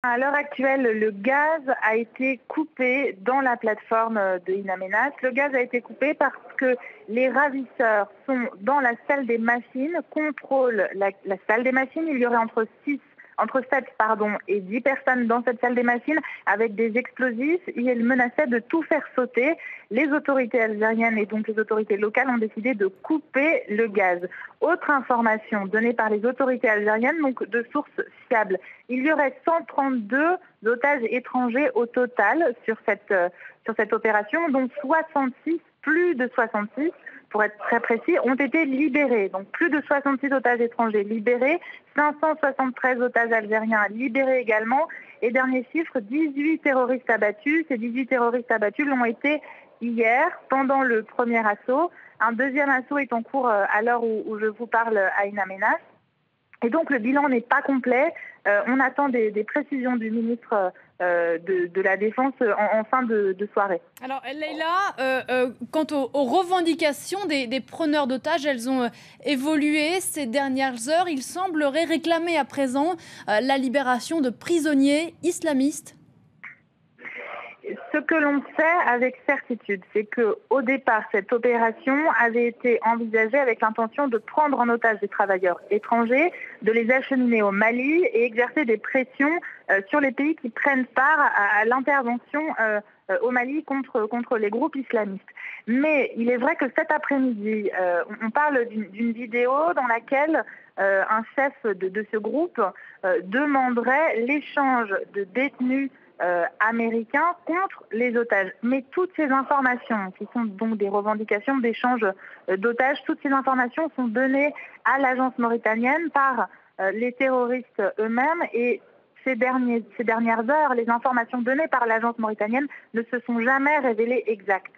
À l'heure actuelle, le gaz a été coupé dans la plateforme de In Amenas. Le gaz a été coupé parce que les ravisseurs sont dans la salle des machines, contrôlent la salle des machines. Il y aurait entre 7 et 10 personnes dans cette salle des machines avec des explosifs. Ils menaçaient de tout faire sauter. Les autorités algériennes et donc les autorités locales ont décidé de couper le gaz. Autre information donnée par les autorités algériennes, donc de sources fiables. Il y aurait 132 otages étrangers au total sur cette opération, dont 66, plus de 66, pour être très précis, ont été libérés. Donc plus de 66 otages étrangers libérés, 573 otages algériens libérés également. Et dernier chiffre, 18 terroristes abattus. Ces 18 terroristes abattus l'ont été hier, pendant le premier assaut. Un deuxième assaut est en cours à l'heure où je vous parle à In Amenas. Et donc le bilan n'est pas complet. On attend des précisions du ministre de la Défense en fin de soirée. Alors Leïla, quant aux revendications des preneurs d'otages, elles ont évolué ces dernières heures. Il semblerait réclamer à présent la libération de prisonniers islamistes. Ce que l'on sait avec certitude, c'est qu'au départ, cette opération avait été envisagée avec l'intention de prendre en otage des travailleurs étrangers, de les acheminer au Mali et exercer des pressions sur les pays qui prennent part à l'intervention au Mali contre les groupes islamistes. Mais il est vrai que cet après-midi, on parle d'une vidéo dans laquelle un chef de ce groupe demanderait l'échange de détenus américains contre les otages. Mais toutes ces informations, qui sont donc des revendications d'échange d'otages, toutes ces informations sont données à l'agence mauritanienne par les terroristes eux-mêmes. Et ces dernières heures, les informations données par l'agence mauritanienne ne se sont jamais révélées exactes.